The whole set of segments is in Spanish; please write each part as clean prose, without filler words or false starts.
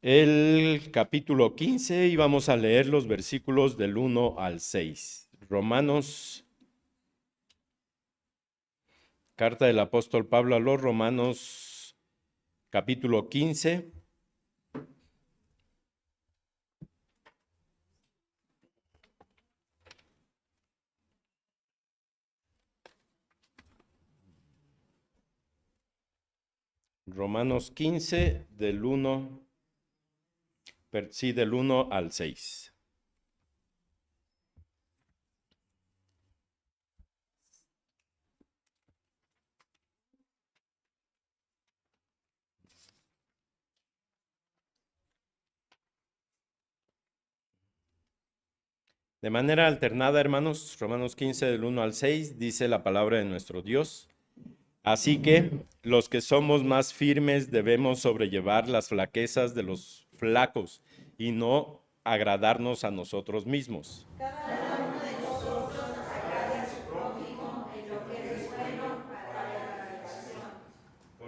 el capítulo 15 y vamos a leer los versículos del 1 al 6. Carta del apóstol Pablo a los Romanos, capítulo 15. Romanos 15, del 1 al 6. De manera alternada, hermanos, Romanos 15, del 1 al 6, dice la palabra de nuestro Dios. Así que los que somos más firmes debemos sobrellevar las flaquezas de los flacos y no agradarnos a nosotros mismos.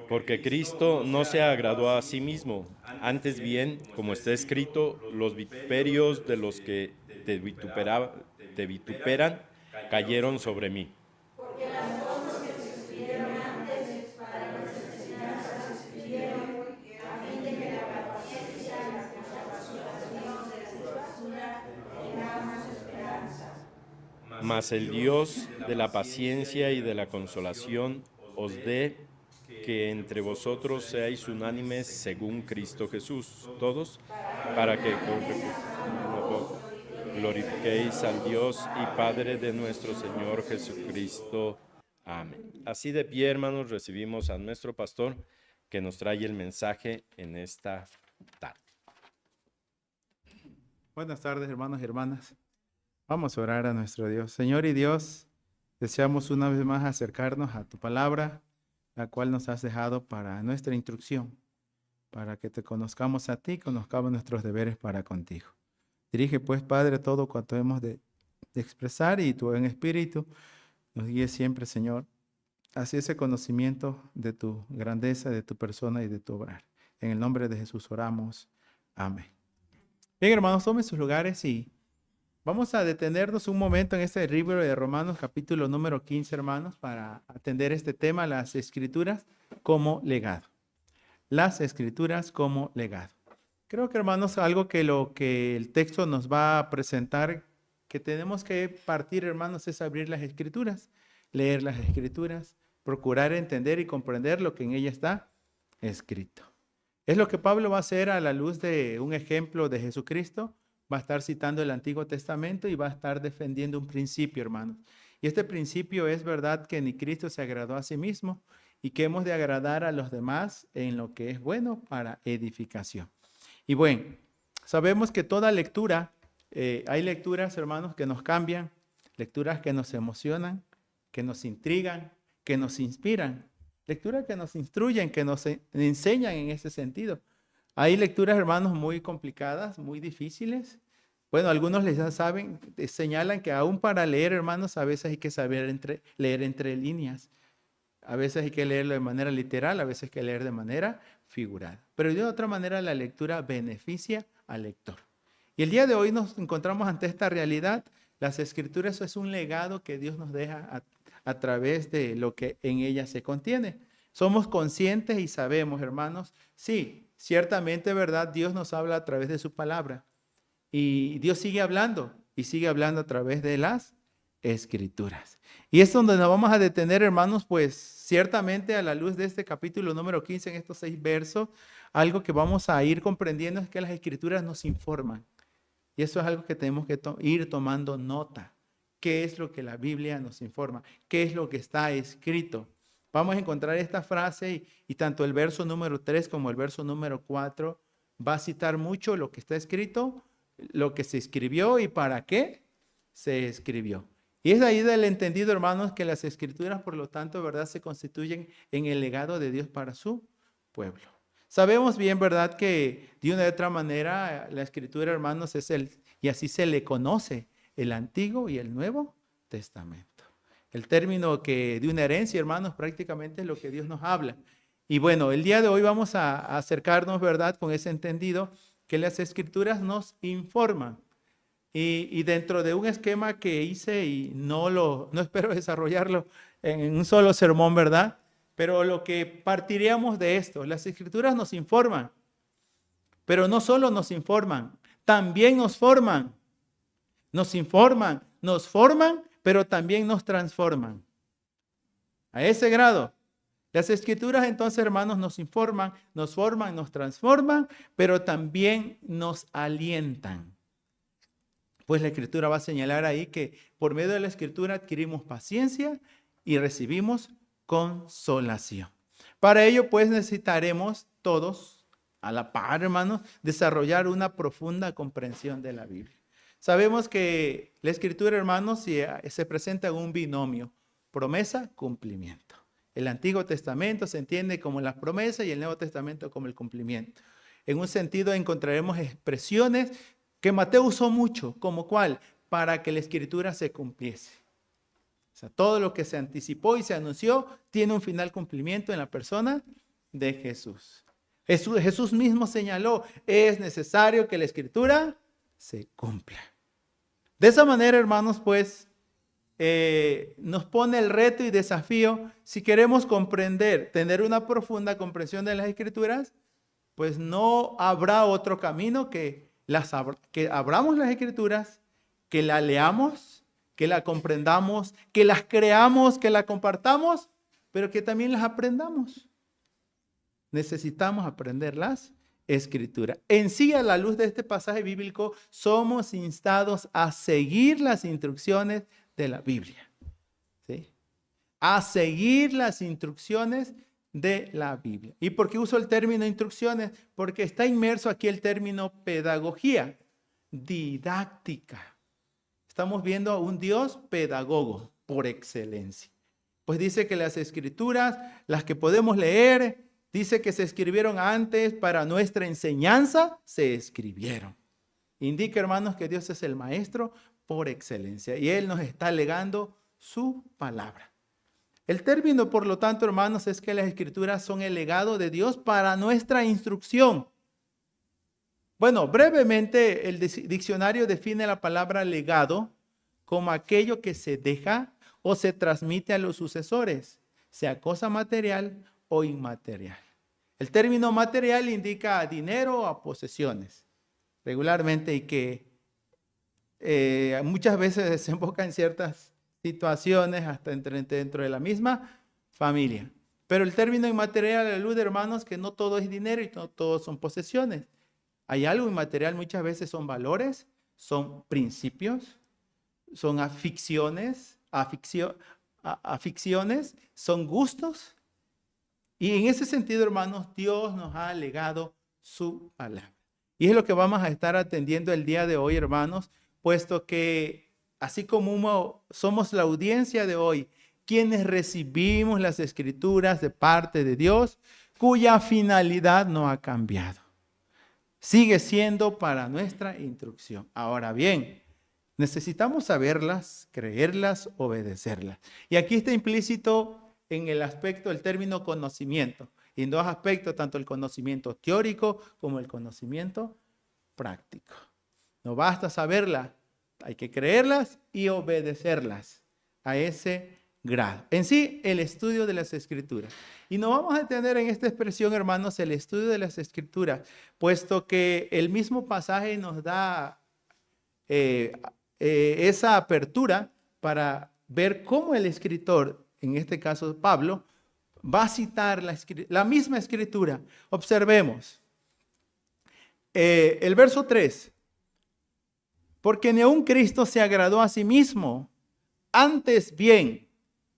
Porque Cristo no se agradó a sí mismo. Antes bien, como está escrito, los vituperios de los que te vituperan cayeron sobre mí. Mas el Dios de la paciencia y de la consolación os dé que entre vosotros seáis unánimes según Cristo Jesús, todos, para que glorifiquéis al Dios y Padre de nuestro Señor Jesucristo. Amén. Así de pie, hermanos, recibimos a nuestro pastor que nos trae el mensaje en esta tarde. Buenas tardes, hermanos y hermanas. Vamos a orar a nuestro Dios. Señor y Dios, deseamos una vez más acercarnos a tu palabra, la cual nos has dejado para nuestra instrucción, para que te conozcamos a ti, conozcamos nuestros deberes para contigo. Dirige pues, Padre, todo cuanto hemos de expresar y tu buen espíritu nos guíe siempre, Señor, hacia ese conocimiento de tu grandeza, de tu persona y de tu obrar. En el nombre de Jesús oramos. Amén. Bien, hermanos, tomen sus lugares y vamos a detenernos un momento en este libro de Romanos, capítulo número 15, hermanos, para atender este tema, las Escrituras como legado. Las Escrituras como legado. Creo que, hermanos, algo que lo que el texto nos va a presentar, que tenemos que partir, hermanos, es abrir las Escrituras, leer las Escrituras, procurar entender y comprender lo que en ella está escrito. Es lo que Pablo va a hacer a la luz de un ejemplo de Jesucristo. Va a estar citando el Antiguo Testamento y va a estar defendiendo un principio, hermanos. Y este principio es verdad que ni Cristo se agradó a sí mismo y que hemos de agradar a los demás en lo que es bueno para edificación. Y bueno, sabemos que toda lectura, hay lecturas, hermanos, que nos cambian, lecturas que nos emocionan, que nos intrigan, que nos inspiran, lecturas que nos instruyen, que nos enseñan en ese sentido. Hay lecturas, hermanos, muy complicadas, muy difíciles. Bueno, algunos les saben, señalan que aún para leer, hermanos, a veces hay que saber leer entre líneas. A veces hay que leerlo de manera literal, a veces hay que leer de manera figurada. Pero de otra manera la lectura beneficia al lector. Y el día de hoy nos encontramos ante esta realidad. Las Escrituras es un legado que Dios nos deja a través de lo que en ellas se contiene. Somos conscientes y sabemos, hermanos, sí, ciertamente, ¿verdad? Dios nos habla a través de su palabra. Y Dios sigue hablando y sigue hablando a través de las Escrituras. Y es donde nos vamos a detener, hermanos, pues ciertamente a la luz de este capítulo número 15, en estos 6 versos, algo que vamos a ir comprendiendo es que las Escrituras nos informan. Y eso es algo que tenemos que ir tomando nota. ¿Qué es lo que la Biblia nos informa? ¿Qué es lo que está escrito? Vamos a encontrar esta frase y tanto el verso número 3 como el verso número 4 va a citar mucho lo que está escrito, lo que se escribió y para qué se escribió. Y es ahí del entendido, hermanos, que las Escrituras, por lo tanto, ¿verdad?, se constituyen en el legado de Dios para su pueblo. Sabemos bien, ¿verdad?, que de una u otra manera la Escritura, hermanos, y así se le conoce el Antiguo y el Nuevo Testamento. El término que de una herencia, hermanos, prácticamente es lo que Dios nos habla. Y bueno, el día de hoy vamos a acercarnos, ¿verdad?, con ese entendido que las Escrituras nos informan. Y dentro de un esquema que hice, y no espero desarrollarlo en un solo sermón, ¿verdad? Pero lo que partiríamos de esto, las Escrituras nos informan, pero no solo nos informan, también nos forman. Nos informan, nos forman, pero también nos transforman. A ese grado. Las Escrituras entonces, hermanos, nos informan, nos forman, nos transforman, pero también nos alientan. Pues la Escritura va a señalar ahí que por medio de la Escritura adquirimos paciencia y recibimos consolación. Para ello, pues necesitaremos todos, a la par, hermanos, desarrollar una profunda comprensión de la Biblia. Sabemos que la Escritura, hermanos, se presenta en un binomio, promesa, cumplimiento. El Antiguo Testamento se entiende como las promesas y el Nuevo Testamento como el cumplimiento. En un sentido encontraremos expresiones que Mateo usó mucho, como cuál, para que la Escritura se cumpliese. O sea, todo lo que se anticipó y se anunció tiene un final cumplimiento en la persona de Jesús. Jesús mismo señaló, es necesario que la Escritura se cumpla. De esa manera, hermanos, pues, nos pone el reto y desafío, si queremos comprender, tener una profunda comprensión de las Escrituras, pues no habrá otro camino que abramos las Escrituras, que la leamos, que la comprendamos, que las creamos, que la compartamos, pero que también las aprendamos. Necesitamos aprender las Escrituras. En sí, a la luz de este pasaje bíblico, somos instados a seguir las instrucciones de la Biblia. ¿Sí? A seguir las instrucciones de la Biblia. ¿Y por qué uso el término instrucciones? Porque está inmerso aquí el término pedagogía, didáctica. Estamos viendo a un Dios pedagogo por excelencia. Pues dice que las Escrituras, las que podemos leer, dice que se escribieron antes para nuestra enseñanza, se escribieron. Indica, hermanos, que Dios es el maestro por excelencia y Él nos está legando su palabra. El término, por lo tanto, hermanos, es que las Escrituras son el legado de Dios para nuestra instrucción. Bueno, brevemente el diccionario define la palabra legado como aquello que se deja o se transmite a los sucesores, sea cosa material o inmaterial. El término material indica a dinero o a posesiones, regularmente, y que muchas veces desemboca en ciertas situaciones hasta dentro de la misma familia. Pero el término inmaterial alude, hermanos, que no todo es dinero y no todo son posesiones. Hay algo inmaterial, muchas veces son valores, son principios, son aficiones, son gustos. Y en ese sentido, hermanos, Dios nos ha legado su palabra. Y es lo que vamos a estar atendiendo el día de hoy, hermanos, puesto que así como somos la audiencia de hoy, quienes recibimos las Escrituras de parte de Dios, cuya finalidad no ha cambiado. Sigue siendo para nuestra instrucción. Ahora bien, necesitamos saberlas, creerlas, obedecerlas. Y aquí está implícito en el aspecto del término conocimiento. Y en dos aspectos, tanto el conocimiento teórico como el conocimiento práctico. No basta saberlas, hay que creerlas y obedecerlas a ese grado. En sí, el estudio de las Escrituras. Y nos vamos a tener en esta expresión, hermanos, el estudio de las Escrituras, puesto que el mismo pasaje nos da esa apertura para ver cómo el escritor, en este caso Pablo, va a citar la misma Escritura. Observemos. El verso 3. Porque ni aun Cristo se agradó a sí mismo, antes bien,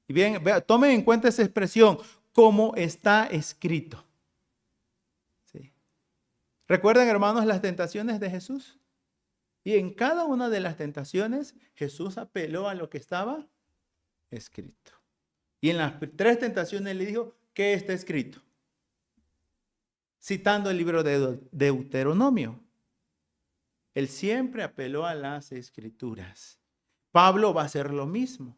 y bien, tomen en cuenta esa expresión, como está escrito. ¿Sí? ¿Recuerdan, hermanos, las tentaciones de Jesús? Y en cada una de las tentaciones, Jesús apeló a lo que estaba escrito. Y en las tres tentaciones le dijo, ¿qué está escrito? Citando el libro de Deuteronomio. Él siempre apeló a las Escrituras. Pablo va a hacer lo mismo.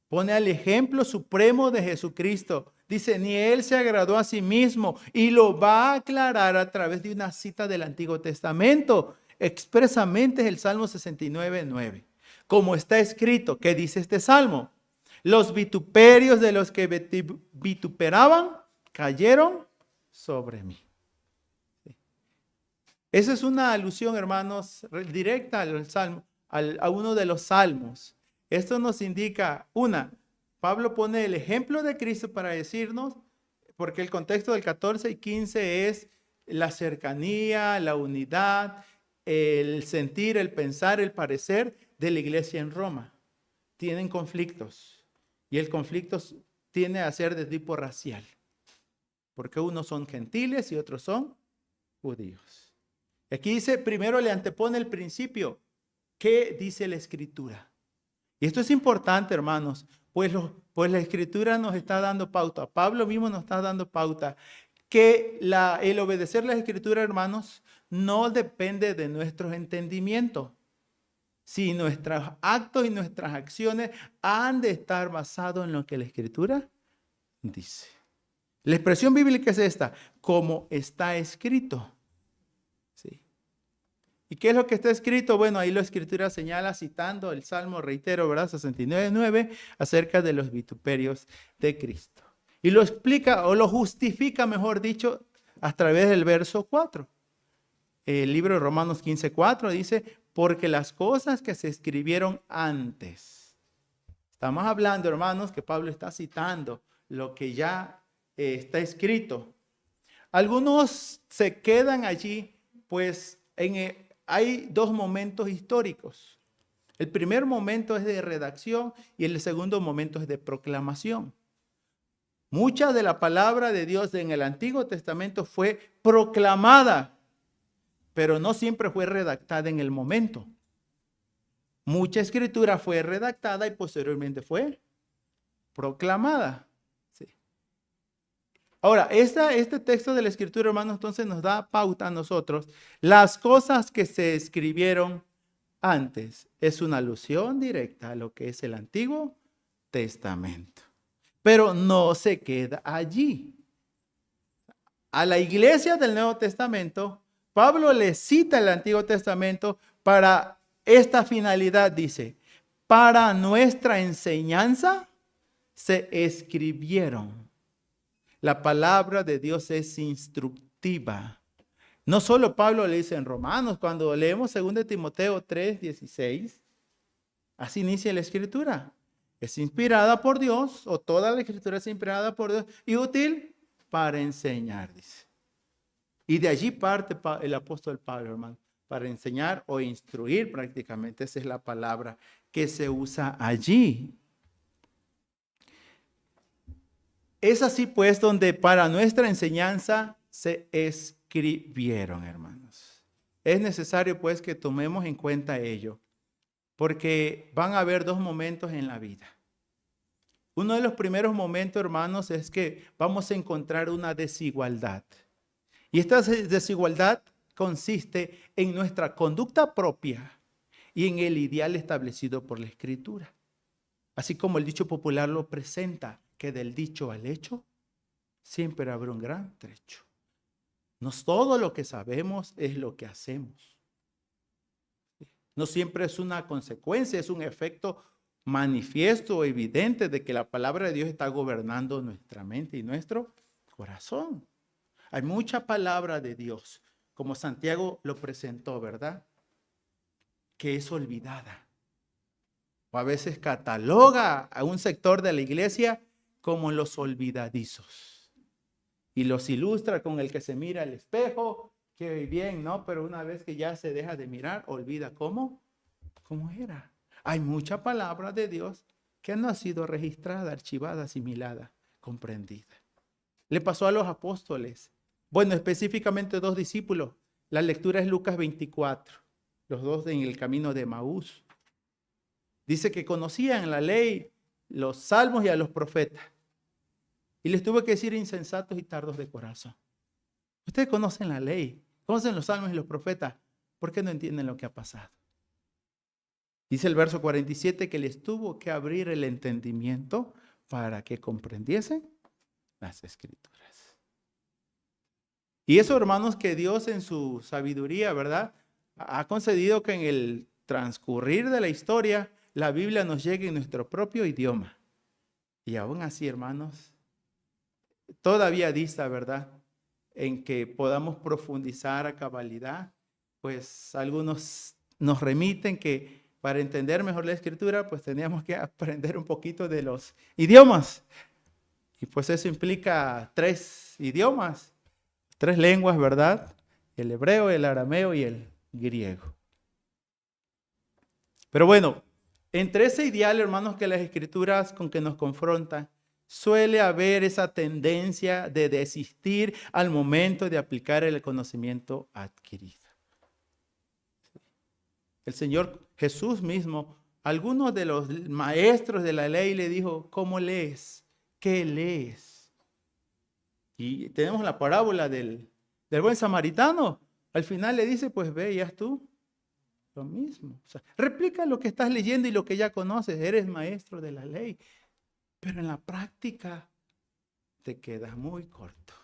Pone al ejemplo supremo de Jesucristo, Dice, ni él se agradó a sí mismo, y lo va a aclarar a través de una cita del Antiguo Testamento. Expresamente es el Salmo 69:9. Como está escrito, ¿qué dice este salmo? Los vituperios de los que vituperaban cayeron sobre mí. Esa es una alusión, hermanos, directa al salmo, a uno de los salmos. Esto nos indica, Pablo pone el ejemplo de Cristo para decirnos, porque el contexto del 14 y 15 es la cercanía, la unidad, el sentir, el pensar, el parecer de la iglesia en Roma. Tienen conflictos y el conflicto tiende a ser de tipo racial, porque unos son gentiles y otros son judíos. Aquí dice, primero le antepone el principio. ¿Qué dice la Escritura? Y esto es importante, hermanos, pues la Escritura nos está dando pauta. Pablo mismo nos está dando pauta que el obedecer la Escritura, hermanos, no depende de nuestros entendimientos. Si nuestros actos y nuestras acciones han de estar basados en lo que la Escritura dice. La expresión bíblica es esta, como está escrito. ¿Sí? ¿Y qué es lo que está escrito? Bueno, ahí la Escritura señala citando el Salmo, reitero, ¿verdad? 69:9, acerca de los vituperios de Cristo. Y lo explica o lo justifica, mejor dicho, a través del verso 4. El libro de Romanos 15:4 dice, porque las cosas que se escribieron antes. Estamos hablando, hermanos, que Pablo está citando lo que ya está escrito. Algunos se quedan allí, pues hay dos momentos históricos. El primer momento es de redacción y el segundo momento es de proclamación. Mucha de la palabra de Dios en el Antiguo Testamento fue proclamada, pero no siempre fue redactada en el momento. Mucha escritura fue redactada y posteriormente fue proclamada. Sí. Ahora, este texto de la Escritura, hermanos, entonces nos da pauta a nosotros. Las cosas que se escribieron antes es una alusión directa a lo que es el Antiguo Testamento. Pero no se queda allí. A la iglesia del Nuevo Testamento, Pablo le cita el Antiguo Testamento para esta finalidad, dice, para nuestra enseñanza se escribieron. La palabra de Dios es instructiva. No solo Pablo le dice en Romanos, cuando leemos 2 Timoteo 3:16, así inicia la Escritura. Es inspirada por Dios, o toda la Escritura es inspirada por Dios, y útil para enseñar, dice. Y de allí parte el apóstol Pablo, hermano, para enseñar o instruir prácticamente. Esa es la palabra que se usa allí. Es así pues donde para nuestra enseñanza se escribieron, hermanos. Es necesario pues que tomemos en cuenta ello, porque van a haber dos momentos en la vida. Uno de los primeros momentos, hermanos, es que vamos a encontrar una desigualdad. Y esta desigualdad consiste en nuestra conducta propia y en el ideal establecido por la Escritura. Así como el dicho popular lo presenta, que del dicho al hecho siempre habrá un gran trecho. No todo lo que sabemos es lo que hacemos. No siempre es una consecuencia, es un efecto manifiesto o evidente de que la palabra de Dios está gobernando nuestra mente y nuestro corazón. Hay mucha palabra de Dios, como Santiago lo presentó, ¿verdad? Que es olvidada. O a veces cataloga a un sector de la iglesia como los olvidadizos. Y los ilustra con el que se mira al espejo, que bien, ¿no? Pero una vez que ya se deja de mirar, olvida cómo era. Hay mucha palabra de Dios que no ha sido registrada, archivada, asimilada, comprendida. Le pasó a los apóstoles. Bueno, específicamente 2 discípulos. La lectura es Lucas 24, los dos en el camino de Emaús. Dice que conocían la ley, los salmos y a los profetas. Y les tuvo que decir insensatos y tardos de corazón. Ustedes conocen la ley, conocen los salmos y los profetas. ¿Por qué no entienden lo que ha pasado? Dice el verso 47 que les tuvo que abrir el entendimiento para que comprendiesen las Escrituras. Y eso, hermanos, que Dios en su sabiduría, ¿verdad?, ha concedido que en el transcurrir de la historia la Biblia nos llegue en nuestro propio idioma. Y aún así, hermanos, todavía dista, ¿verdad?, en que podamos profundizar a cabalidad. Pues algunos nos remiten que para entender mejor la Escritura, pues teníamos que aprender un poquito de los idiomas. Y pues eso implica 3 idiomas, 3 lenguas, ¿verdad? El hebreo, el arameo y el griego. Pero bueno, entre ese ideal, hermanos, que las Escrituras con que nos confrontan, suele haber esa tendencia de desistir al momento de aplicar el conocimiento adquirido. El Señor Jesús mismo, algunos de los maestros de la ley le dijo, ¿cómo lees? ¿Qué lees? Y tenemos la parábola del buen samaritano. Al final le dice, pues ve y haz tú lo mismo. O sea, replica lo que estás leyendo y lo que ya conoces. Eres maestro de la ley. Pero en la práctica te quedas muy corto.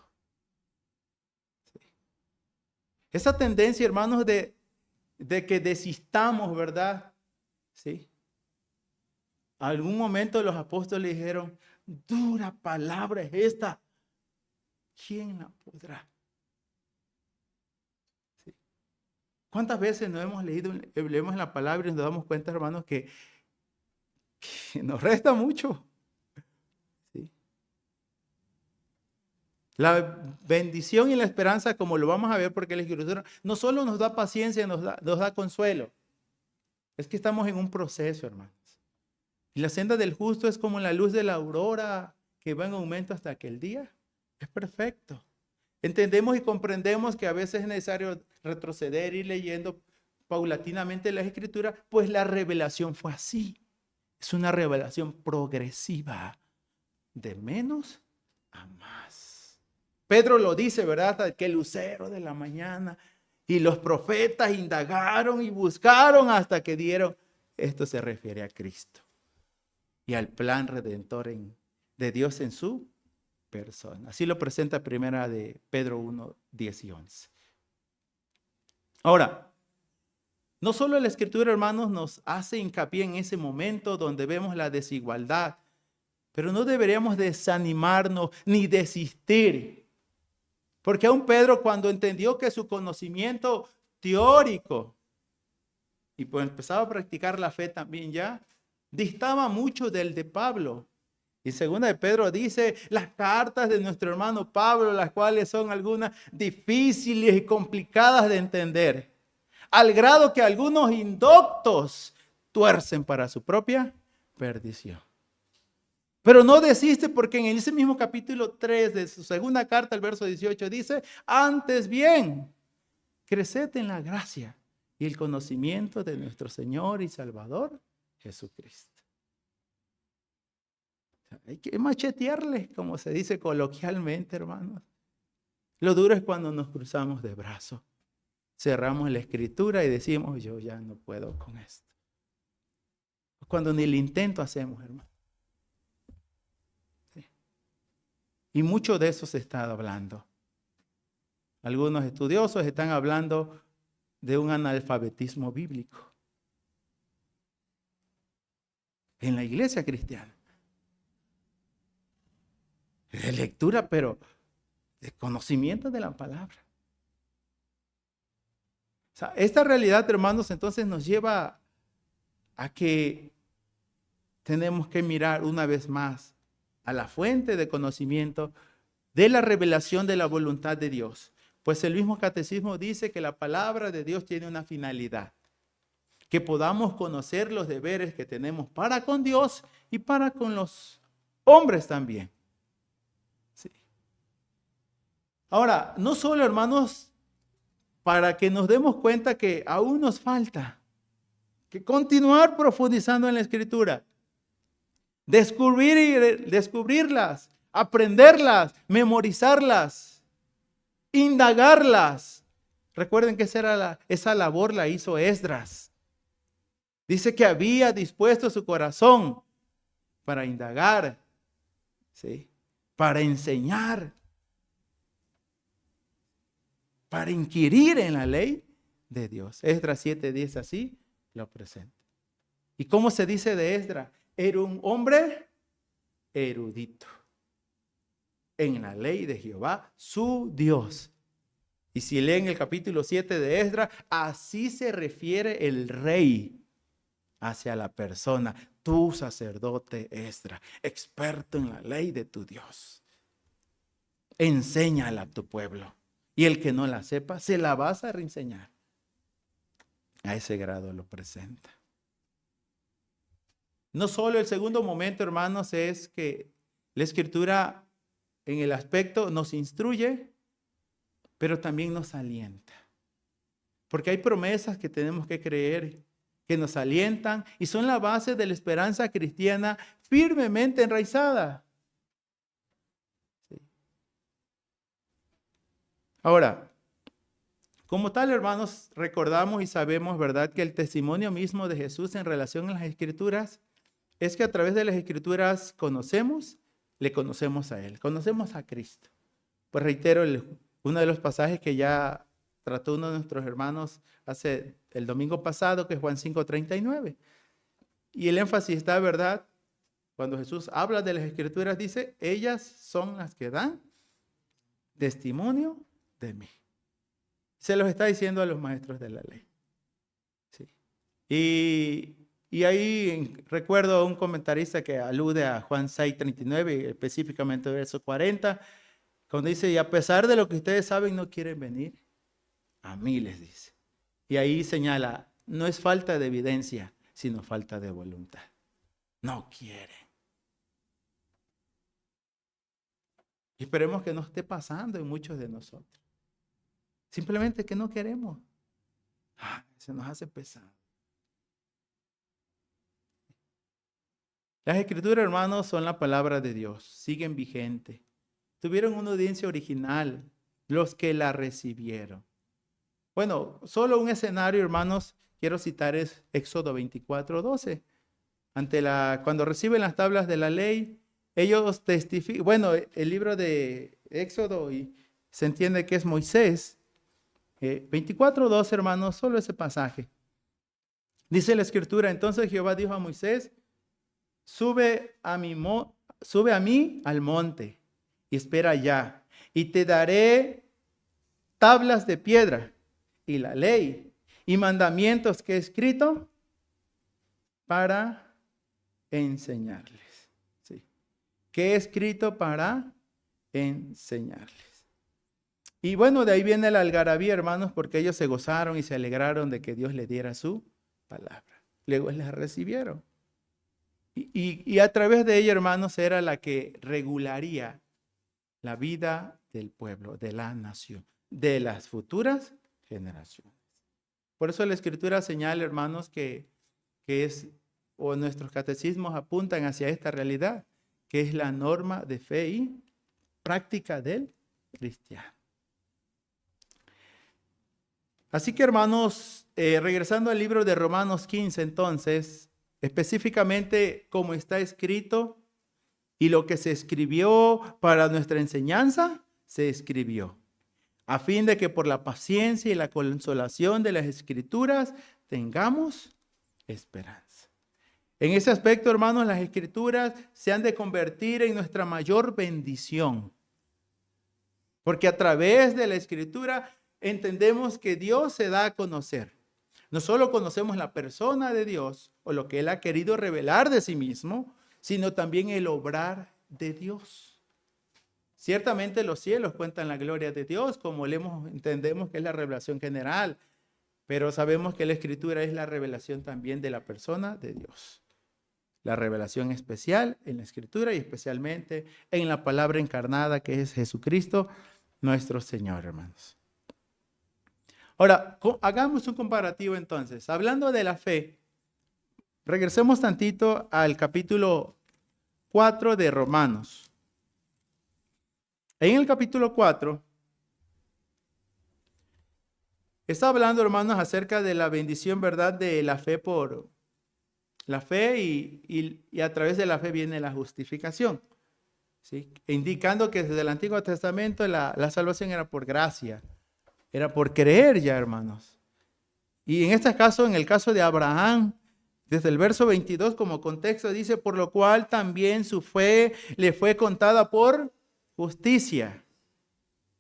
Sí. Esa tendencia, hermanos, de que desistamos, ¿verdad? Sí. Algún momento los apóstoles dijeron, dura palabra es esta. ¿Quién la podrá? Sí. ¿Cuántas veces no hemos leemos en la palabra y nos damos cuenta, hermanos, que nos resta mucho? Sí. La bendición y la esperanza, como lo vamos a ver, porque la Escritura no solo nos da paciencia, nos da consuelo. Es que estamos en un proceso, hermanos. Y la senda del justo es como la luz de la aurora que va en aumento hasta que el día es perfecto. Entendemos y comprendemos que a veces es necesario retroceder y leyendo paulatinamente las Escrituras, pues la revelación fue así. Es una revelación progresiva, de menos a más. Pedro lo dice, ¿verdad? Hasta que el lucero de la mañana y los profetas indagaron y buscaron hasta que dieron. Esto se refiere a Cristo y al plan redentor de Dios en su persona. Así lo presenta primera de Pedro 1, 10 y 11. Ahora, no solo la Escritura, hermanos, nos hace hincapié en ese momento donde vemos la desigualdad, pero no deberíamos desanimarnos ni desistir. Porque aún Pedro, cuando entendió que su conocimiento teórico, y pues empezaba a practicar la fe también ya, distaba mucho del de Pablo. Y segunda de Pedro dice, las cartas de nuestro hermano Pablo, las cuales son algunas difíciles y complicadas de entender, al grado que algunos indoctos tuercen para su propia perdición. Pero no desiste, porque en ese mismo capítulo 3 de su segunda carta, el verso 18, dice, antes bien, creced en la gracia y el conocimiento de nuestro Señor y Salvador Jesucristo. Hay que machetearle, como se dice coloquialmente, hermanos. Lo duro es cuando nos cruzamos de brazos, cerramos la Escritura y decimos, yo ya no puedo con esto. Cuando ni el intento hacemos, hermano. Sí. Y mucho de eso se está hablando. Algunos estudiosos están hablando de un analfabetismo bíblico en la iglesia cristiana. De lectura, pero de conocimiento de la palabra. O sea, esta realidad, hermanos, entonces nos lleva a que tenemos que mirar una vez más a la fuente de conocimiento de la revelación de la voluntad de Dios. Pues el mismo catecismo dice que la palabra de Dios tiene una finalidad, que podamos conocer los deberes que tenemos para con Dios y para con los hombres también. Sí. Ahora, no solo, hermanos, para que nos demos cuenta que aún nos falta que continuar profundizando en la Escritura, descubrirlas, aprenderlas, memorizarlas, indagarlas. Recuerden que esa labor la hizo Esdras. Dice que había dispuesto su corazón para indagar, ¿sí?, para enseñar, para inquirir en la ley de Dios. Esdras 7:10 así lo presenta. ¿Y cómo se dice de Esdras? Era un hombre erudito en la ley de Jehová, su Dios. Y si leen el capítulo 7 de Esdras, así se refiere el rey hacia la persona, tu sacerdote Esdras, experto en la ley de tu Dios. Enséñala a tu pueblo. Y el que no la sepa, se la vas a reenseñar. A ese grado lo presenta. No solo el segundo momento, hermanos, es que la Escritura en el aspecto nos instruye, pero también nos alienta. Porque hay promesas que tenemos que creer, que nos alientan y son la base de la esperanza cristiana firmemente enraizada. Sí. Ahora, como tal, hermanos, recordamos y sabemos, ¿verdad?, que el testimonio mismo de Jesús en relación a las Escrituras es que a través de las Escrituras le conocemos a Él, conocemos a Cristo. Pues reitero, uno de los pasajes que ya trató uno de nuestros hermanos hace el domingo pasado, que es Juan 5:39. Y el énfasis está, ¿verdad? Cuando Jesús habla de las Escrituras, dice, ellas son las que dan testimonio de mí. Se los está diciendo a los maestros de la ley. Sí. Y ahí recuerdo a un comentarista que alude a Juan 6:39, específicamente verso 40, cuando dice, y a pesar de lo que ustedes saben, no quieren venir, a mí les dice. Y ahí señala, no es falta de evidencia, sino falta de voluntad. No quieren. Y esperemos que no esté pasando en muchos de nosotros. Simplemente que no queremos. Se nos hace pesado. Las Escrituras, hermanos, son la palabra de Dios. Siguen vigentes. Tuvieron una audiencia original, los que la recibieron. Bueno, solo un escenario, hermanos, quiero citar es Éxodo 24:12. Cuando reciben las tablas de la ley, ellos testifican. Bueno, el libro de Éxodo, y se entiende que es Moisés. 24:12, hermanos, solo ese pasaje. Dice la Escritura, entonces Jehová dijo a Moisés, sube a mí al monte y espera allá, y te daré tablas de piedra y la ley y mandamientos que he escrito para enseñarles. Sí. Que he escrito para enseñarles. Y bueno, de ahí viene la algarabía, hermanos, porque ellos se gozaron y se alegraron de que Dios les diera su palabra. Luego les recibieron. Y a través de ella, hermanos, era la que regularía la vida del pueblo, de la nación, de las futuras generaciones. Por eso la Escritura señala, hermanos, que nuestros catecismos apuntan hacia esta realidad, que es la norma de fe y práctica del cristiano. Así que, hermanos, regresando al libro de Romanos 15, entonces, específicamente como está escrito y lo que se escribió para nuestra enseñanza, se escribió, a fin de que por la paciencia y la consolación de las Escrituras tengamos esperanza. En ese aspecto, hermanos, las Escrituras se han de convertir en nuestra mayor bendición, porque a través de la Escritura entendemos que Dios se da a conocer. No solo conocemos la persona de Dios o lo que Él ha querido revelar de sí mismo, sino también el obrar de Dios. Ciertamente los cielos cuentan la gloria de Dios, como entendemos que es la revelación general, pero sabemos que la Escritura es la revelación también de la persona de Dios. La revelación especial en la Escritura y especialmente en la palabra encarnada que es Jesucristo, nuestro Señor, hermanos. Ahora, hagamos un comparativo entonces. Hablando de la fe, regresemos tantito al capítulo 4 de Romanos. En el capítulo 4, está hablando, hermanos, acerca de la bendición, ¿verdad?, de la fe por la fe y a través de la fe viene la justificación. ¿sí? Indicando que desde el Antiguo Testamento la salvación era por gracia, era por creer ya, hermanos. Y en este caso, en el caso de Abraham, desde el verso 22 como contexto dice, por lo cual también su fe le fue contada por justicia.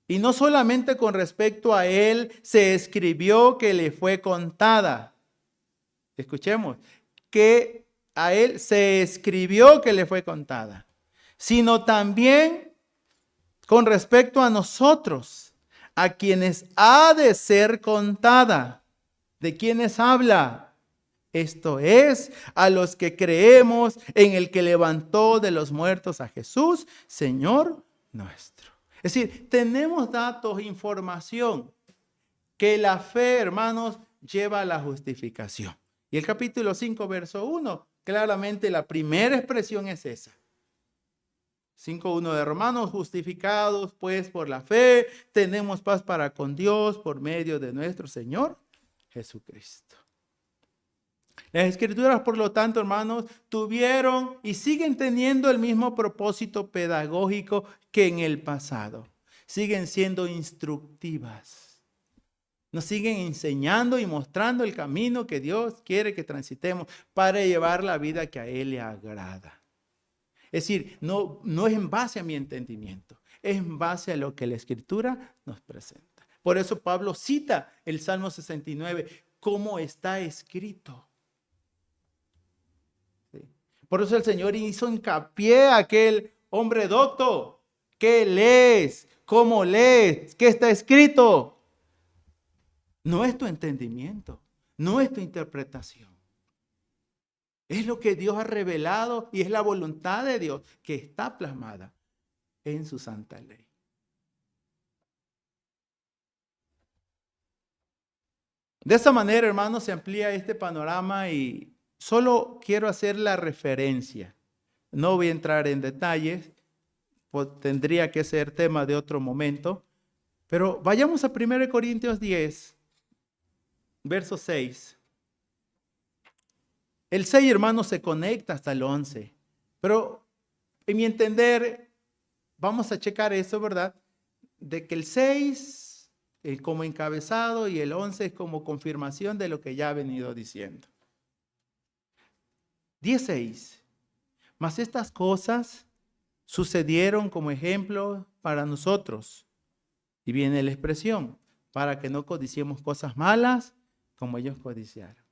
Y no solamente con respecto a él se escribió que le fue contada. Escuchemos, que a él se escribió que le fue contada, sino también con respecto a nosotros, a quienes ha de ser contada. ¿De quiénes habla? Esto es, a los que creemos en el que levantó de los muertos a Jesús, Señor nuestro. Es decir, tenemos datos, información, que la fe, hermanos, lleva a la justificación. Y el capítulo 5, verso 1, claramente la primera expresión es esa. 5:1 de Romanos, justificados pues por la fe, tenemos paz para con Dios por medio de nuestro Señor Jesucristo. Las escrituras, por lo tanto, hermanos, tuvieron y siguen teniendo el mismo propósito pedagógico que en el pasado. Siguen siendo instructivas. Nos siguen enseñando y mostrando el camino que Dios quiere que transitemos para llevar la vida que a Él le agrada. Es decir, no es en base a mi entendimiento, es en base a lo que la Escritura nos presenta. Por eso Pablo cita el Salmo 69, como está escrito. Por eso el Señor hizo hincapié a aquel hombre docto. ¿Qué lees? ¿Cómo lees? ¿Qué está escrito? No es tu entendimiento, no es tu interpretación. Es lo que Dios ha revelado y es la voluntad de Dios que está plasmada en su santa ley. De esta manera, hermanos, se amplía este panorama y solo quiero hacer la referencia. No voy a entrar en detalles, tendría que ser tema de otro momento, pero vayamos a 1 Corintios 10, verso 6. El 6, hermanos, se conecta hasta el 11, pero en mi entender, vamos a checar eso, ¿verdad? De que el 6 como encabezado y el 11 es como confirmación de lo que ya he venido diciendo. 16. Mas estas cosas sucedieron como ejemplo para nosotros. Y viene la expresión, para que no codiciemos cosas malas como ellos codiciaron.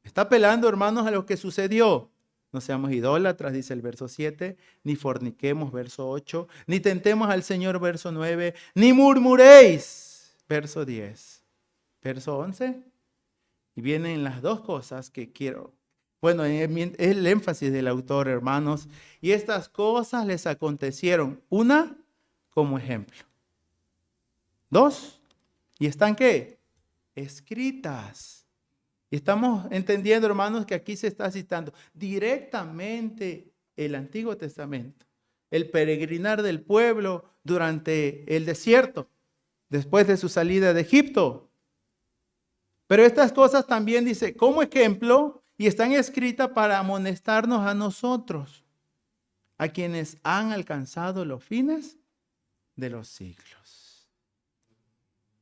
Está apelando, hermanos, a lo que sucedió. No seamos idólatras, dice el verso 7, ni forniquemos, verso 8, ni tentemos al Señor, verso 9, ni murmuréis, verso 10. Verso 11, y vienen las dos cosas que quiero. Bueno, es el énfasis del autor, hermanos, y estas cosas les acontecieron. Una, como ejemplo. Dos, ¿y están qué? Escritas. Y estamos entendiendo, hermanos, que aquí se está citando directamente el Antiguo Testamento, el peregrinar del pueblo durante el desierto, después de su salida de Egipto. Pero estas cosas también dice como ejemplo y están escritas para amonestarnos a nosotros, a quienes han alcanzado los fines de los siglos.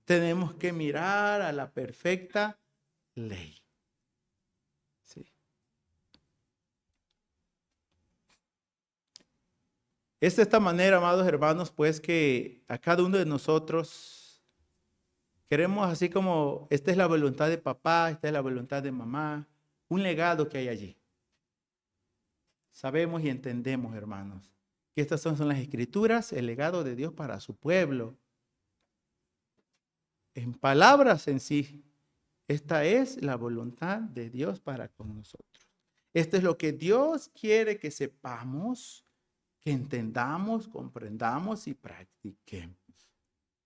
Tenemos que mirar a la perfecta ley. Sí. Es de esta manera, amados hermanos, pues que a cada uno de nosotros queremos, así como esta es la voluntad de papá, esta es la voluntad de mamá, un legado que hay allí. Sabemos y entendemos, hermanos, que estas son las escrituras, el legado de Dios para su pueblo. En palabras en sí, esta es la voluntad de Dios para con nosotros. Esto es lo que Dios quiere que sepamos, que entendamos, comprendamos y practiquemos.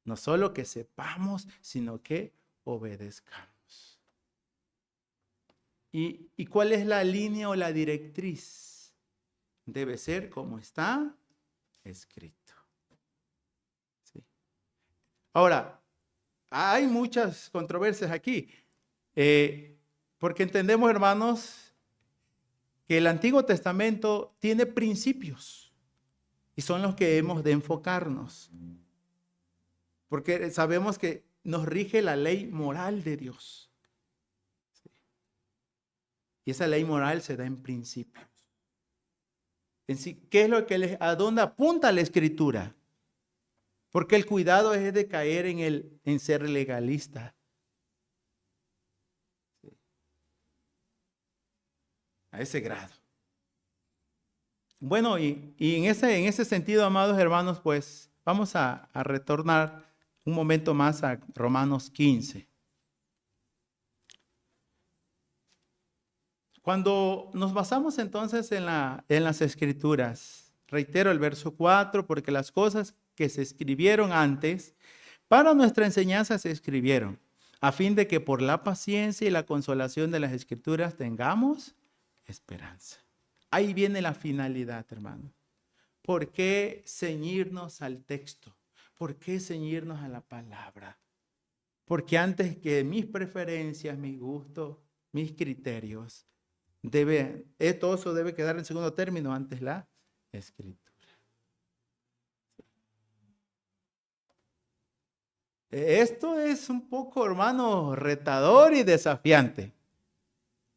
No solo que sepamos, sino que obedezcamos. ¿Y cuál es la línea o la directriz? Debe ser como está escrito. ¿Sí? Ahora, hay muchas controversias aquí, porque entendemos, hermanos, que el Antiguo Testamento tiene principios. Y son los que hemos de enfocarnos. Porque sabemos que nos rige la ley moral de Dios. Y esa ley moral se da en principios. En sí, ¿qué es lo que a dónde apunta la Escritura? Porque el cuidado es de caer en ser legalista. A ese grado. Bueno, y en ese sentido, amados hermanos, pues vamos a retornar un momento más a Romanos 15. Cuando nos basamos entonces en las Escrituras, reitero el verso 4, porque las cosas que se escribieron antes, para nuestra enseñanza se escribieron, a fin de que por la paciencia y la consolación de las Escrituras tengamos esperanza. Ahí viene la finalidad, hermano. ¿Por qué ceñirnos al texto? ¿Por qué ceñirnos a la palabra? Porque antes que mis preferencias, mis gustos, mis criterios, todo eso debe quedar en segundo término antes la Escritura. Esto es un poco, hermano, retador y desafiante.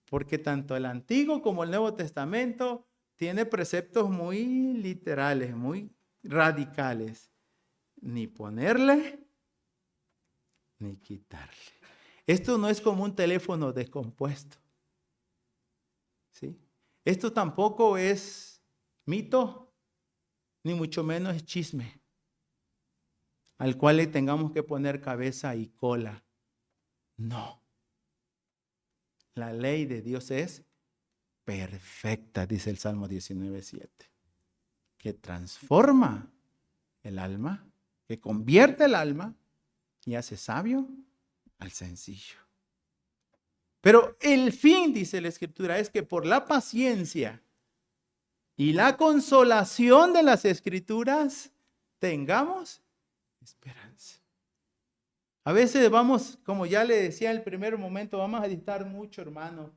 Porque tanto el Antiguo como el Nuevo Testamento tiene preceptos muy literales, muy radicales. Ni ponerle, ni quitarle. Esto no es como un teléfono descompuesto. ¿Sí? Esto tampoco es mito, ni mucho menos es chisme, al cual le tengamos que poner cabeza y cola. No. La ley de Dios es perfecta, dice el Salmo 19:7, que transforma el alma, que convierte el alma y hace sabio al sencillo. Pero el fin, dice la Escritura, es que por la paciencia y la consolación de las Escrituras tengamos esperanza. A veces vamos, como ya le decía en el primer momento, vamos a distar mucho, hermano,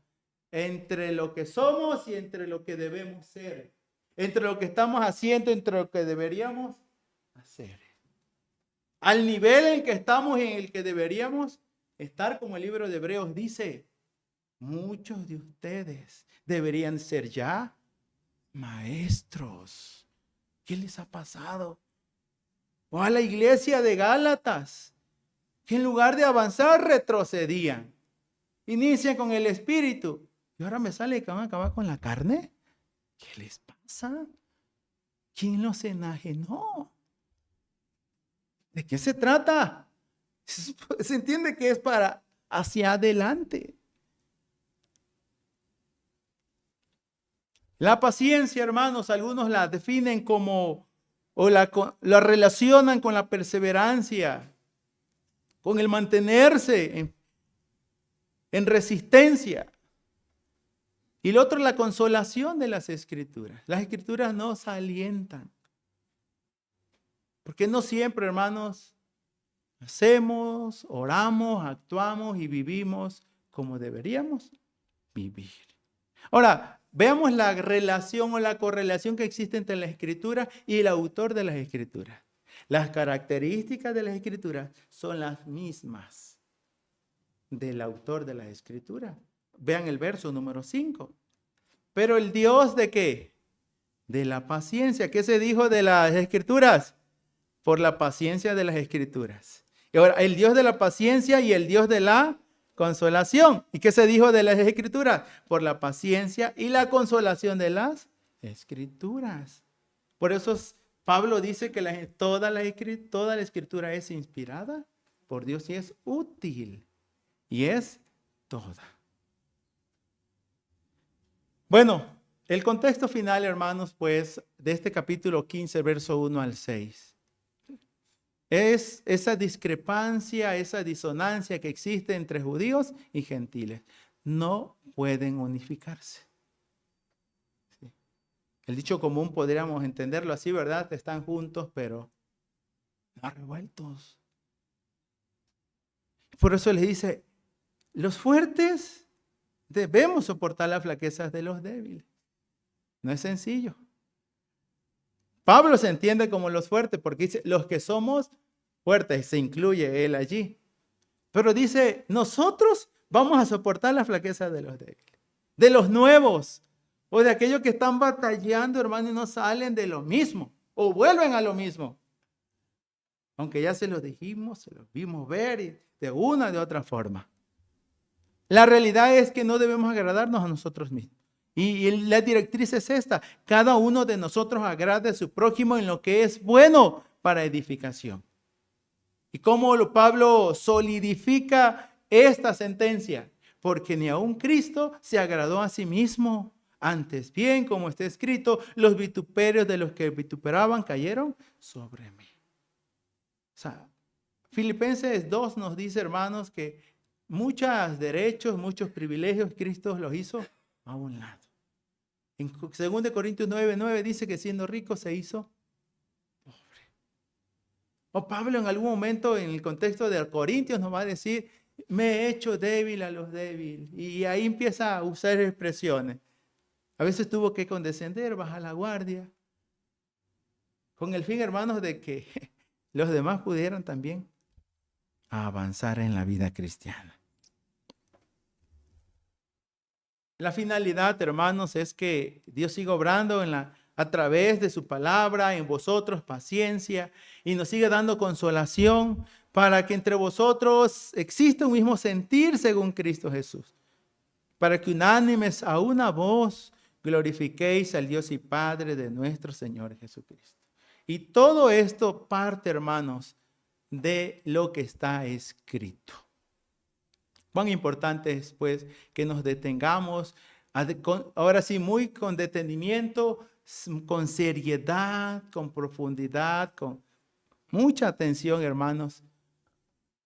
entre lo que somos y entre lo que debemos ser, entre lo que estamos haciendo, entre lo que deberíamos hacer. Al nivel en que estamos y en el que deberíamos estar, como el libro de Hebreos dice, muchos de ustedes deberían ser ya maestros. ¿Qué les ha pasado? O a la iglesia de Gálatas, que en lugar de avanzar retrocedían. Inician con el espíritu y ahora me sale que van a acabar con la carne. ¿Qué les pasa? ¿Quién los enajenó? ¿De qué se trata? Se entiende que es para hacia adelante. La paciencia, hermanos, algunos la definen como, o la relacionan con la perseverancia, con el mantenerse en resistencia. Y lo otro, la consolación de las Escrituras. Las Escrituras nos alientan. Porque no siempre, hermanos, hacemos, oramos, actuamos y vivimos como deberíamos vivir. Ahora, veamos la relación o la correlación que existe entre la Escritura y el autor de las Escrituras. Las características de las Escrituras son las mismas del autor de las Escrituras. Vean el verso número 5. Pero el Dios ¿de qué? De la paciencia. ¿Qué se dijo de las Escrituras? Por la paciencia de las Escrituras. Y ahora, el Dios de la paciencia y el Dios de la consolación. ¿Y qué se dijo de las Escrituras? Por la paciencia y la consolación de las Escrituras. Por eso Pablo dice que toda la Escritura es inspirada por Dios y es útil. Y es toda. Bueno, el contexto final, hermanos, pues, de este capítulo 15, verso 1 al 6. Es esa discrepancia, esa disonancia que existe entre judíos y gentiles. No pueden unificarse. Sí. El dicho común podríamos entenderlo así, ¿verdad? Están juntos, pero no revueltos. Por eso les dice, los fuertes debemos soportar las flaquezas de los débiles. No es sencillo. Pablo se entiende como los fuertes porque dice, los que somos fuertes, se incluye él allí. Pero dice, nosotros vamos a soportar la flaqueza de los débiles, de los nuevos, o de aquellos que están batallando, hermano, y no salen de lo mismo, o vuelven a lo mismo. Aunque ya se los dijimos, se los vimos ver y de una de otra forma. La realidad es que no debemos agradarnos a nosotros mismos. Y la directriz es esta: cada uno de nosotros agrade a su prójimo en lo que es bueno para edificación. ¿Y cómo Pablo solidifica esta sentencia? Porque ni aun Cristo se agradó a sí mismo. Antes bien, como está escrito, los vituperios de los que vituperaban cayeron sobre mí. O sea, Filipenses 2 nos dice, hermanos, que muchos derechos, muchos privilegios Cristo los hizo a un lado. En 2 Corintios 9:9 dice que siendo rico se hizo pobre. O Pablo en algún momento en el contexto de Corintios nos va a decir, me he hecho débil a los débiles. Y ahí empieza a usar expresiones. A veces tuvo que condescender, bajar la guardia. Con el fin, hermanos, de que los demás pudieran también avanzar en la vida cristiana. La finalidad, hermanos, es que Dios siga obrando a través de su palabra, en vosotros, paciencia, y nos siga dando consolación para que entre vosotros exista un mismo sentir según Cristo Jesús. Para que unánimes a una voz glorifiquéis al Dios y Padre de nuestro Señor Jesucristo. Y todo esto parte, hermanos, de lo que está escrito. Cuán importante es, pues, que nos detengamos, ahora sí, muy con detenimiento, con seriedad, con profundidad, con mucha atención, hermanos,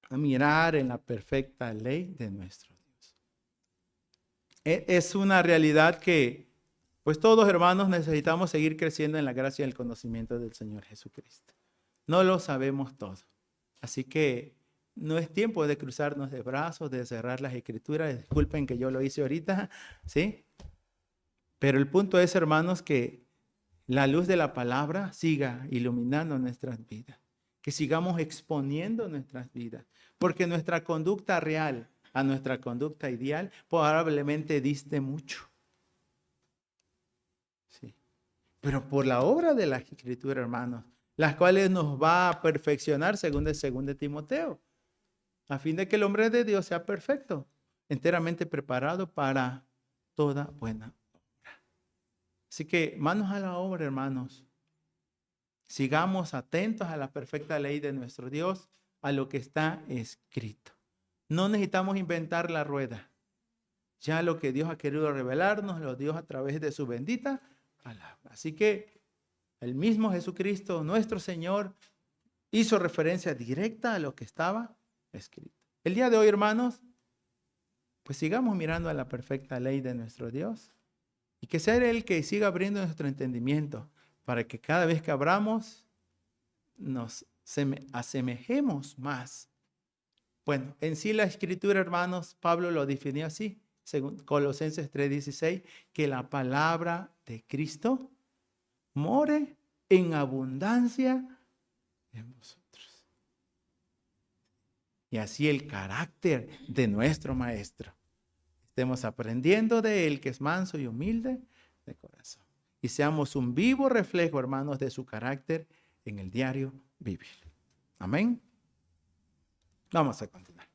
a mirar en la perfecta ley de nuestro Dios. Es una realidad que, pues, todos, hermanos, necesitamos seguir creciendo en la gracia y el conocimiento del Señor Jesucristo. No lo sabemos todo. Así que no es tiempo de cruzarnos de brazos, de cerrar las escrituras. Disculpen que yo lo hice ahorita, ¿sí? Pero el punto es, hermanos, que la luz de la palabra siga iluminando nuestras vidas. Que sigamos exponiendo nuestras vidas. Porque nuestra conducta real a nuestra conducta ideal probablemente diste mucho. Sí. Pero por la obra de la escritura, hermanos, las cuales nos va a perfeccionar según de 2 Timoteo. A fin de que el hombre de Dios sea perfecto, enteramente preparado para toda buena obra. Así que manos a la obra, hermanos. Sigamos atentos a la perfecta ley de nuestro Dios, a lo que está escrito. No necesitamos inventar la rueda. Ya lo que Dios ha querido revelarnos, lo dio a través de su bendita palabra. Así que el mismo Jesucristo, nuestro Señor, hizo referencia directa a lo que estaba escrito. El día de hoy, hermanos, pues sigamos mirando a la perfecta ley de nuestro Dios y que sea Él que siga abriendo nuestro entendimiento para que cada vez que abramos nos asemejemos más. Bueno, en sí la escritura, hermanos, Pablo lo definió así, según Colosenses 3:16, que la palabra de Cristo more en abundancia en vosotros. Y así el carácter de nuestro Maestro. Estemos aprendiendo de Él, que es manso y humilde de corazón. Y seamos un vivo reflejo, hermanos, de su carácter en el diario vivir. Amén. Vamos a continuar.